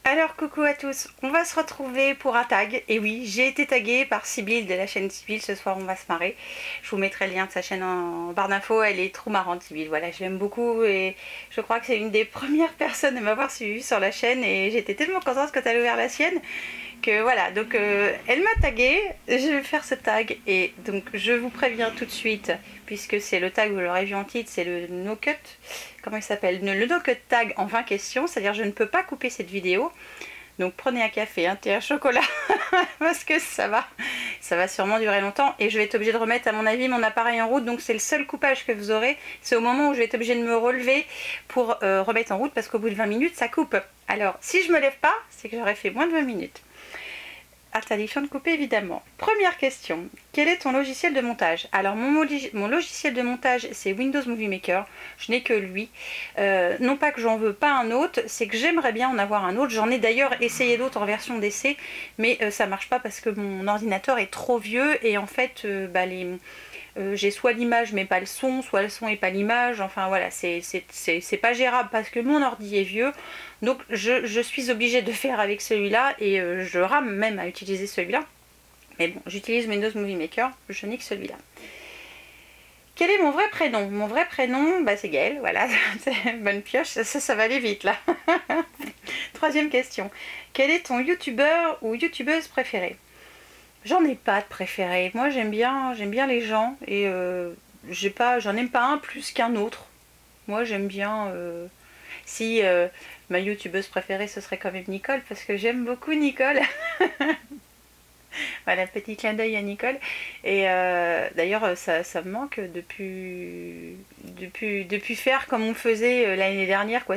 Alors coucou à tous, on va se retrouver pour un tag. Et oui, j'ai été taguée par Sybille de la chaîne Sybille, ce soir on va se marrer. Je vous mettrai le lien de sa chaîne en barre d'infos, elle est trop marrante Sybille, voilà, je l'aime beaucoup et je crois que c'est une des premières personnes à m'avoir suivi sur la chaîne et j'étais tellement contente quand elle a ouvert la sienne que voilà, donc elle m'a tagué, je vais faire ce tag et donc je vous préviens tout de suite, puisque c'est le tag, vous l'aurez vu en titre, c'est le no cut, comment il s'appelle, le no cut tag en 20 questions, c'est-à-dire je ne peux pas couper cette vidéo, donc prenez un café, un thé, un chocolat, parce que ça va sûrement durer longtemps et je vais être obligée de remettre à mon avis mon appareil en route, donc c'est le seul coupage que vous aurez, c'est au moment où je vais être obligée de me relever pour remettre en route parce qu'au bout de 20 minutes ça coupe. Alors si je me lève pas, c'est que j'aurais fait moins de 20 minutes. Interdiction de couper évidemment. Première question, quel est ton logiciel de montage? Alors mon logiciel de montage c'est Windows Movie Maker, je n'ai que lui. Non pas que j'en veux pas un autre, c'est que j'aimerais bien en avoir un autre. J'en ai d'ailleurs essayé d'autres en version d'essai, mais ça marche pas parce que mon ordinateur est trop vieux et en fait j'ai soit l'image mais pas le son, soit le son et pas l'image, enfin voilà, c'est pas gérable parce que mon ordi est vieux, donc je suis obligée de faire avec celui-là et je rame même à utiliser celui-là, mais bon, j'utilise Windows Movie Maker, je n'ai que celui-là. Quel est mon vrai prénom? Mon vrai prénom, bah c'est Gaëlle, voilà, bonne pioche, ça va aller vite là. Troisième question, quel est ton youtubeur ou youtubeuse préféré? J'en ai pas de préféré. Moi j'aime bien les gens et j'en aime pas un plus qu'un autre. Moi j'aime bien si ma youtubeuse préférée ce serait quand même Nicole parce que j'aime beaucoup Nicole. Voilà, petit clin d'œil à Nicole. Et d'ailleurs ça me manque depuis faire comme on faisait l'année dernière quoi.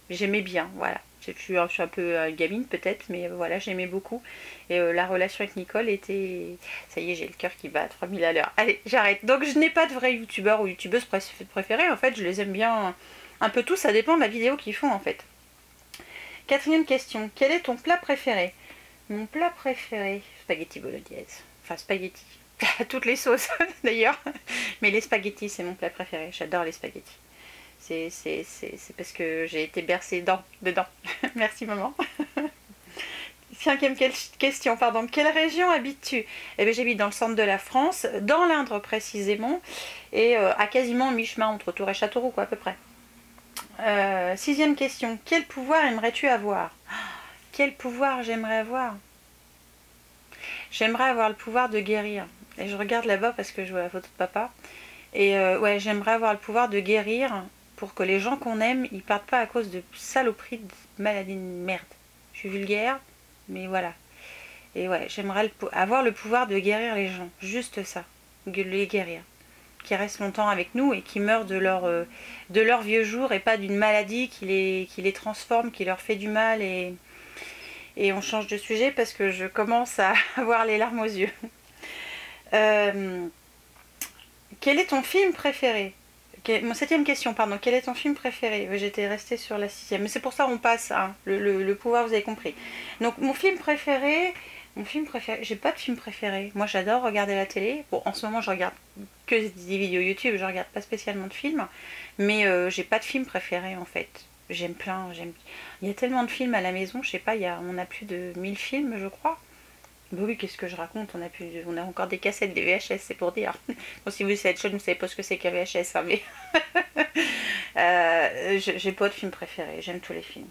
J'aimais bien, voilà. Je suis un peu gamine peut-être, mais voilà, j'aimais beaucoup. Et la relation avec Nicole était... Ça y est, j'ai le cœur qui bat à 3000 à l'heure. Allez, j'arrête. Donc je n'ai pas de vrai youtubeur ou youtubeuse préférée. En fait, je les aime bien un peu tous. Ça dépend de la vidéo qu'ils font en fait. Quatrième question. Quel est ton plat préféré? Mon plat préféré, spaghetti bolognaise. Enfin, spaghetti. Toutes les sauces d'ailleurs. Mais les spaghettis, c'est mon plat préféré. J'adore les spaghettis. C'est parce que j'ai été bercée dedans. Merci maman. Cinquième question, pardon. Quelle région habites-tu? Eh bien, j'habite dans le centre de la France, dans l'Indre précisément, et à quasiment mi-chemin entre Tours et Châteauroux, quoi, à peu près. Sixième question. Quel pouvoir aimerais-tu avoir? Quel pouvoir j'aimerais avoir? J'aimerais avoir le pouvoir de guérir. Et je regarde là-bas parce que je vois la photo de papa. Et ouais, j'aimerais avoir le pouvoir de guérir pour que les gens qu'on aime, ils partent pas à cause de saloperies de maladies de merde. Je suis vulgaire, mais voilà. Et ouais, j'aimerais avoir le pouvoir de guérir les gens. Juste ça. De les guérir. Qui restent longtemps avec nous et qui meurent de leur vieux jour et pas d'une maladie qui les transforme, qui leur fait du mal. Et on change de sujet parce que je commence à avoir les larmes aux yeux. Quel est ton film préféré? Mon septième question, pardon. Quel est ton film préféré? J'étais restée sur la sixième. Mais c'est pour ça qu'on passe, hein, le pouvoir, vous avez compris. Donc mon film préféré... J'ai pas de film préféré. Moi j'adore regarder la télé. Bon, en ce moment je regarde que des vidéos YouTube, je regarde pas spécialement de films. Mais j'ai pas de film préféré en fait. J'aime plein. Il y a tellement de films à la maison, je sais pas, on a plus de 1000 films je crois. Bah oui, qu'est-ce que je raconte, on a encore des cassettes, des VHS, c'est pour dire. Bon, si vous êtes jeune, vous savez pas ce que c'est qu'un VHS, hein, mais... j'ai pas de film préféré, j'aime tous les films.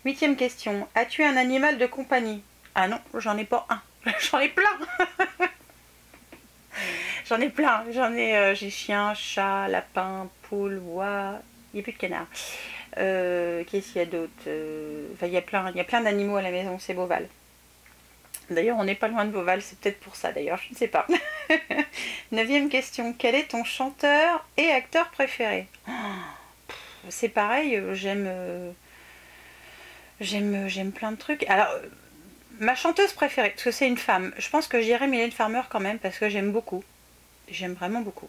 Huitième question, as-tu un animal de compagnie? Ah non, j'en ai pas un, j'en ai plein. J'en ai plein, j'ai chien, chat, lapin, poule, oie, il n'y a plus de canard. Qu'est-ce qu'il y a d'autre? Enfin, il y a plein d'animaux à la maison, c'est Beauval. D'ailleurs, on n'est pas loin de Beauval, c'est peut-être pour ça d'ailleurs, je ne sais pas. Neuvième question, quel est ton chanteur et acteur préféré? C'est pareil, j'aime plein de trucs. Alors, ma chanteuse préférée, parce que c'est une femme, je pense que je dirais Mylène Farmer quand même, parce que j'aime beaucoup. J'aime vraiment beaucoup.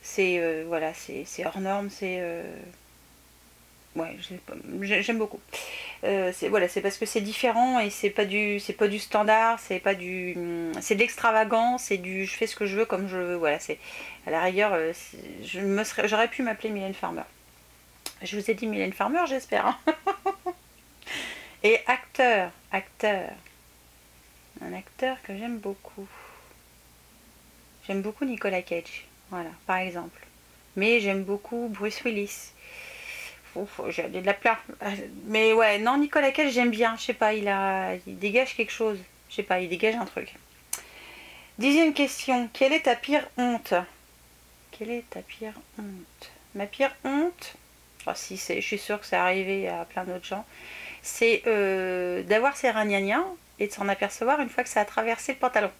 C'est voilà, c'est hors norme, ouais, j'aime beaucoup. Voilà, c'est parce que c'est différent et c'est pas du standard, c'est de l'extravagant, je fais ce que je veux comme je veux. Voilà, c'est à la rigueur, j'aurais pu m'appeler Mylène Farmer. Je vous ai dit Mylène Farmer, j'espère. Hein. Et acteur, un acteur que j'aime beaucoup. J'aime beaucoup Nicolas Cage, voilà, par exemple. Mais j'aime beaucoup Bruce Willis. J'ai de la place. Mais ouais, non, Nicolas Cage, j'aime bien. Je sais pas, il dégage quelque chose. Je sais pas, il dégage un truc. 10e question. Quelle est ta pire honte? Quelle est ta pire honte? Ma pire honte, oh, si je suis sûre que c'est arrivé à plein d'autres gens, c'est d'avoir ces ragnagnas et de s'en apercevoir une fois que ça a traversé le pantalon.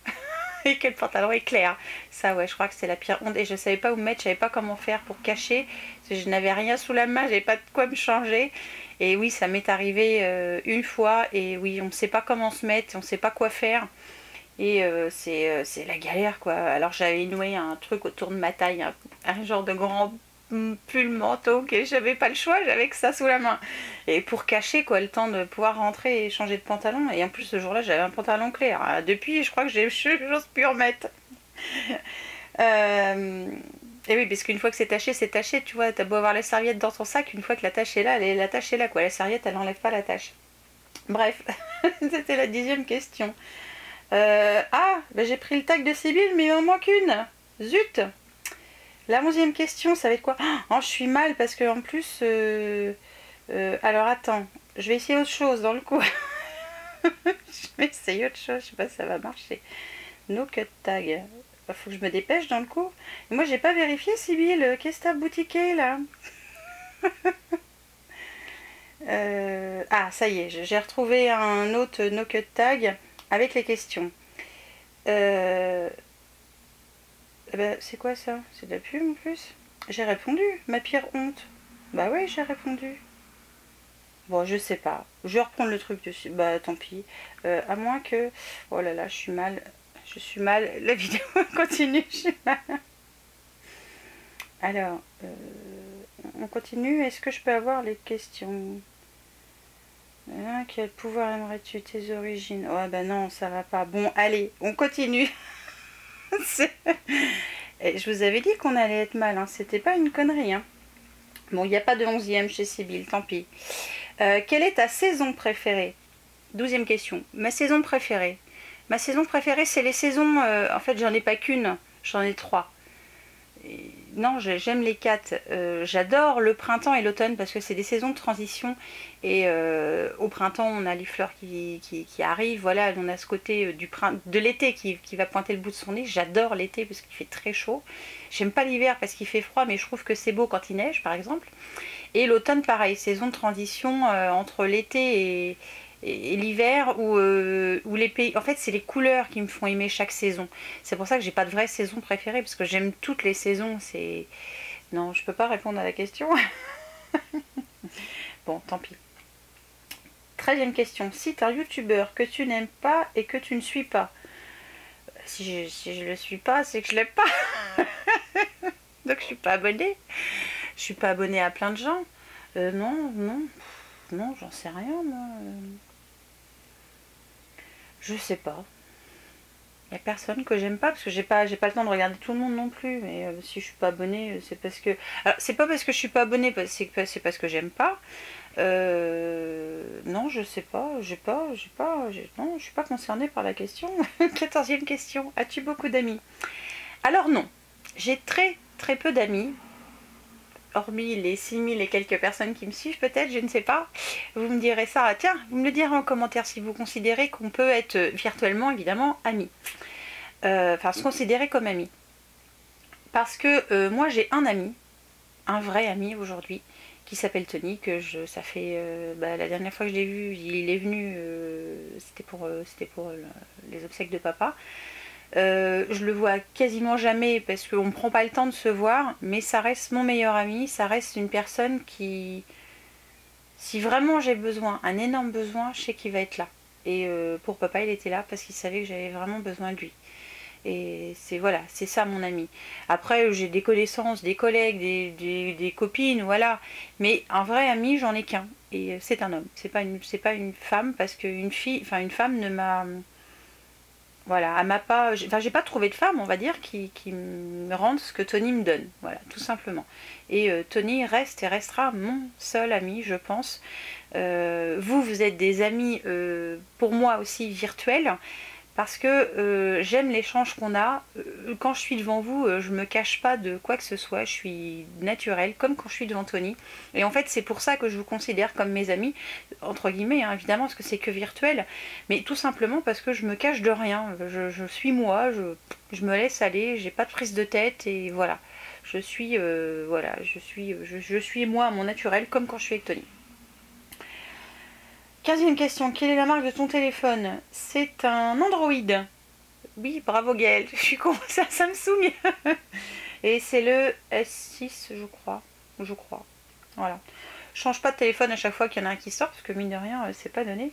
Et que le pantalon est clair. Ça, ouais, je crois que c'est la pire honte. Et je savais pas où me mettre, je savais pas comment faire pour cacher. Parce que je n'avais rien sous la main, j'avais pas de quoi me changer. Et oui, ça m'est arrivé une fois. Et oui, on ne sait pas comment se mettre, on ne sait pas quoi faire. Et c'est la galère, quoi. Alors j'avais noué un truc autour de ma taille, un genre de grand pull manteau que j'avais pas le choix, j'avais que ça sous la main. Et pour cacher, quoi, le temps de pouvoir rentrer et changer de pantalon. Et en plus, ce jour-là, j'avais un pantalon clair. Depuis, je crois que j'ose plus remettre. Et oui, parce qu'une fois que c'est taché, tu vois, t'as beau avoir la serviette dans ton sac, une fois que la tache est là, la tache est là, quoi. La serviette, elle n'enlève pas la tache. Bref, c'était la 10e question. Bah j'ai pris le tag de Sybille, mais il m'en manque une. Zut. La 11e question, ça va être quoi? Oh, je suis mal parce que en plus... alors attends, je vais essayer autre chose dans le coup. Je vais essayer autre chose, je sais pas si ça va marcher. No cut tag. Faut que je me dépêche dans le coup. Et moi j'ai pas vérifié, Sybille. Qu'est-ce que t'as boutiqué là? Ça y est, j'ai retrouvé un autre no cut tag avec les questions. C'est quoi ça? C'est de la pub en plus? J'ai répondu, ma pire honte. Bah oui, j'ai répondu. Bon, je sais pas. Je vais reprendre le truc dessus. Bah tant pis. À moins que... Oh là là, je suis mal. Je suis mal. La vidéo continue, je suis mal. Alors, on continue. Est-ce que je peux avoir les questions? Quel pouvoir aimerais-tu? Tes origines? Oh bah non, ça va pas. Bon, allez, on continue. Et je vous avais dit qu'on allait être mal, hein. C'était pas une connerie. Hein. Bon, il n'y a pas de 11e chez Sybille, tant pis. Quelle est ta saison préférée? 12e question. Ma saison préférée. Ma saison préférée, c'est les saisons... en fait, j'en ai pas qu'une, j'en ai 3. Non, j'aime les 4. J'adore le printemps et l'automne parce que c'est des saisons de transition. Et au printemps, on a les fleurs qui arrivent. Voilà, on a ce côté de l'été qui va pointer le bout de son nez. J'adore l'été parce qu'il fait très chaud. J'aime pas l'hiver parce qu'il fait froid, mais je trouve que c'est beau quand il neige, par exemple. Et l'automne, pareil, saison de transition entre l'été et l'hiver où les pays... En fait, c'est les couleurs qui me font aimer chaque saison. C'est pour ça que j'ai pas de vraie saison préférée, parce que j'aime toutes les saisons. C'est... Non, je peux pas répondre à la question. Bon, tant pis. 13e question. Cite un youtubeur que tu n'aimes pas et que tu ne suis pas. Si je le suis pas, c'est que je l'aime pas. Donc je suis pas abonnée. Je suis pas abonnée à plein de gens. Non, j'en sais rien, moi. Je sais pas. Il n'y a personne que j'aime pas parce que j'ai pas le temps de regarder tout le monde non plus. Mais si je suis pas abonnée, c'est parce que... Alors, c'est pas parce que je suis pas abonnée, c'est parce que j'aime pas. Non, je sais pas. Non, je suis pas concernée par la question. 14e question. As-tu beaucoup d'amis? Alors non. J'ai très très peu d'amis. Hormis les 6000 et quelques personnes qui me suivent peut-être, je ne sais pas. Vous me direz ça, tiens, vous me le direz en commentaire si vous considérez qu'on peut être virtuellement, évidemment, amis. Enfin, se considérer comme amis. Parce que moi, j'ai un ami, un vrai ami aujourd'hui, qui s'appelle Tony, que ça fait... la dernière fois que je l'ai vu, il est venu, c'était pour les obsèques de papa. Je le vois quasiment jamais parce qu'on ne prend pas le temps de se voir, mais ça reste mon meilleur ami, ça reste une personne qui, si vraiment j'ai besoin, un énorme besoin, je sais qu'il va être là. Et pour papa, il était là parce qu'il savait que j'avais vraiment besoin de lui. Et voilà, c'est ça mon ami. Après, j'ai des connaissances, des collègues, des copines, voilà. Mais un vrai ami, j'en ai qu'un. Et c'est un homme. C'est pas une femme parce qu'une femme ne m'a... Voilà, elle m'a pas, enfin, j'ai pas trouvé de femme, on va dire, qui me rende ce que Tony me donne. Voilà, tout simplement. Et Tony reste et restera mon seul ami, je pense. Vous êtes des amis pour moi aussi virtuels. Parce que j'aime l'échange qu'on a. Quand je suis devant vous, je me cache pas de quoi que ce soit, je suis naturelle, comme quand je suis devant Tony. Et en fait, c'est pour ça que je vous considère comme mes amis, entre guillemets, hein, évidemment, parce que c'est que virtuel, mais tout simplement parce que je me cache de rien. Je suis moi, je me laisse aller, j'ai pas de prise de tête, et voilà. Je suis, voilà, je suis moi, mon naturel, comme quand je suis avec Tony. 15e question, quelle est la marque de ton téléphone? C'est un Android. Oui, bravo Gaël, je suis con, ça me soumet. Et c'est le S6, je crois. Je crois. Voilà. Je change pas de téléphone à chaque fois qu'il y en a un qui sort, parce que mine de rien, c'est pas donné.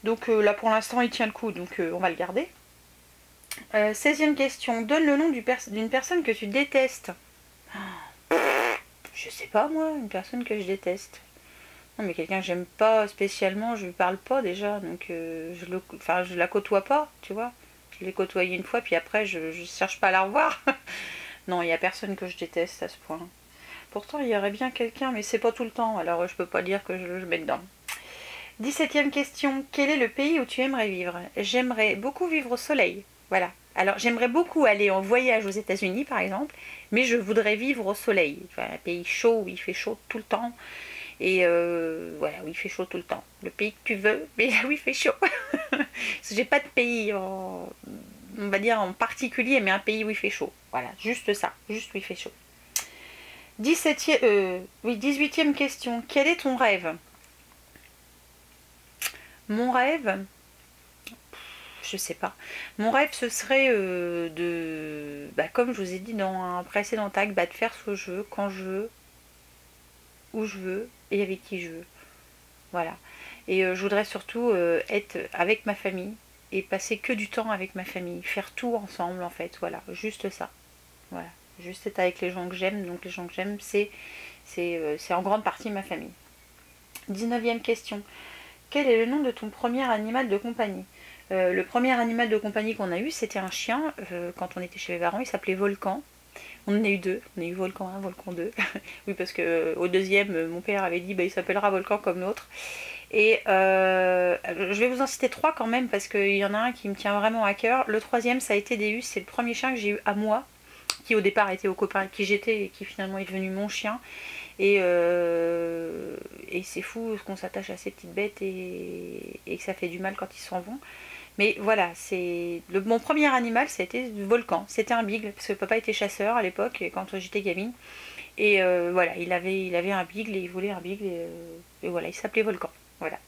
Donc là pour l'instant, il tient le coup, donc on va le garder. 16e question, donne le nom d'une personne que tu détestes. Je sais pas moi, une personne que je déteste. Non mais quelqu'un que j'aime pas spécialement, je lui parle pas déjà, donc je la côtoie pas, tu vois. Je l'ai côtoyée une fois, puis après je cherche pas à la revoir. Non, il y a personne que je déteste à ce point. Pourtant il y aurait bien quelqu'un, mais c'est pas tout le temps, alors je peux pas dire que je mets dedans. 17e question, quel est le pays où tu aimerais vivre? J'aimerais beaucoup vivre au soleil, voilà. Alors j'aimerais beaucoup aller en voyage aux États-Unis par exemple, mais je voudrais vivre au soleil. Enfin, un pays chaud où il fait chaud tout le temps. Et voilà, où il fait chaud tout le temps. Le pays que tu veux, mais là où il fait chaud. J'ai pas de pays, on va dire en particulier, mais un pays où il fait chaud. Voilà, juste ça, juste où il fait chaud. 18e question. Quel est ton rêve? Mon rêve, je sais pas. Mon rêve, ce serait comme je vous ai dit dans un précédent tag, de faire ce que je veux, quand je veux, où je veux et avec qui je veux. Voilà. Et je voudrais surtout être avec ma famille et passer que du temps avec ma famille, faire tout ensemble en fait, voilà, juste ça. Voilà, juste être avec les gens que j'aime, donc les gens que j'aime, c'est en grande partie ma famille. 19e question. Quel est le nom de ton premier animal de compagnie? Le premier animal de compagnie qu'on a eu, c'était un chien, quand on était chez mes parents, il s'appelait Volcan. On en a eu deux, on a eu Volcan 1, Volcan 2. Oui, parce que au deuxième, mon père avait dit il s'appellera Volcan comme l'autre. Et je vais vous en citer trois quand même parce qu'il y en a un qui me tient vraiment à cœur. Le troisième, ça a été Deus, c'est le premier chien que j'ai eu à moi, qui au départ était au copain avec qui j'étais et qui finalement est devenu mon chien. Et c'est fou qu'on s'attache à ces petites bêtes et que ça fait du mal quand ils s'en vont. Mais voilà, mon premier animal, ça a été le Volcan. C'était un beagle, parce que papa était chasseur à l'époque, quand j'étais gamine. Et voilà, il avait un beagle et il voulait un beagle. Et voilà, il s'appelait Volcan. Voilà.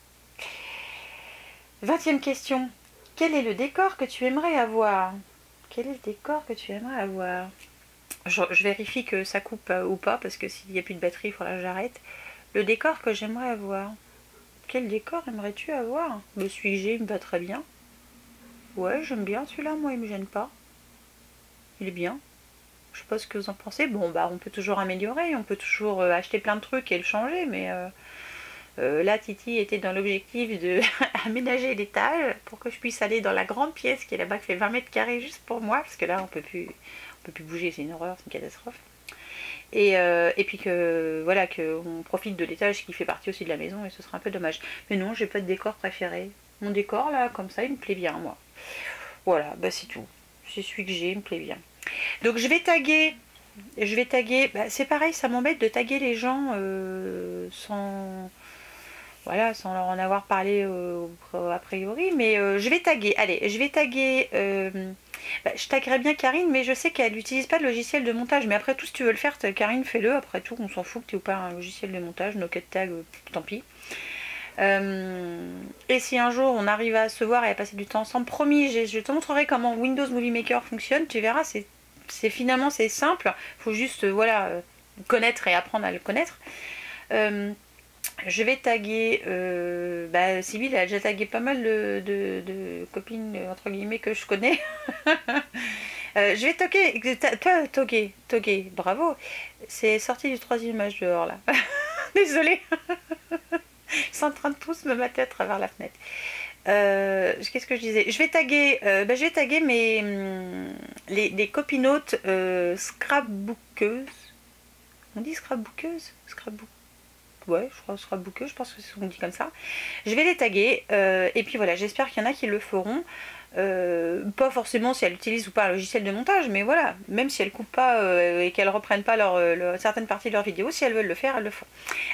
20e question. Quel est le décor que tu aimerais avoir? Quel est le décor que tu aimerais avoir? Je vérifie que ça coupe ou pas, parce que s'il n'y a plus de batterie, il faudra que j'arrête. Le décor que j'aimerais avoir. Quel décor aimerais-tu avoir? Celui que j'ai, il me va très bien. Ouais, j'aime bien celui-là, moi, il me gêne pas. Il est bien. Je sais pas ce que vous en pensez. Bon, on peut toujours améliorer, on peut toujours acheter plein de trucs et le changer, mais là, Titi était dans l'objectif de aménager l'étage pour que je puisse aller dans la grande pièce qui est là-bas, qui fait 20 mètres carrés juste pour moi, parce que là, on peut plus bouger, c'est une horreur, c'est une catastrophe. Et puis que voilà, qu'on profite de l'étage qui fait partie aussi de la maison, et ce serait un peu dommage. Mais non, j'ai pas de décor préféré. Mon décor là, comme ça, il me plaît bien, moi. Voilà, c'est tout. C'est celui que j'ai, il me plaît bien. Donc je vais taguer. C'est pareil, ça m'embête de taguer les gens sans leur en avoir parlé a priori, mais je vais taguer. Allez, je vais taguer. Je taguerai bien Karine, mais je sais qu'elle n'utilise pas de logiciel de montage. Mais après tout, si tu veux le faire, Karine, fais-le. Après tout, on s'en fout que tu aies ou pas un logiciel de montage. No cut tag, tant pis. Et si un jour on arrive à se voir et à passer du temps ensemble, promis, je te montrerai comment Windows Movie Maker fonctionne. Tu verras, finalement c'est simple. Faut juste connaître et apprendre à le connaître. Je vais taguer. Sybille a déjà tagué pas mal de copines entre guillemets que je connais. Je vais toquer. Bravo. C'est sorti du 3e âge dehors là. Désolée. Ils sont en train de tous me mater à travers la fenêtre. Qu'est-ce que je disais? Je vais taguer, les copinotes scrapbookeuses. On dit scrapbookeuse? Scrapbook. Ouais, je crois scrapbookeuse, je pense que c'est ce qu'on dit comme ça. Je vais les taguer et puis voilà, j'espère qu'il y en a qui le feront. Pas forcément si elles utilisent ou pas un logiciel de montage, mais voilà, même si elles coupent pas et qu'elles reprennent pas certaines parties de leur vidéo, si elles veulent le faire, elles le font.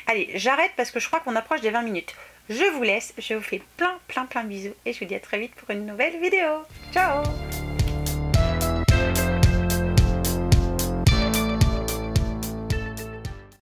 Allez, j'arrête parce que je crois qu'on approche des 20 minutes. Je vous laisse, je vous fais plein de bisous et je vous dis à très vite pour une nouvelle vidéo. Ciao!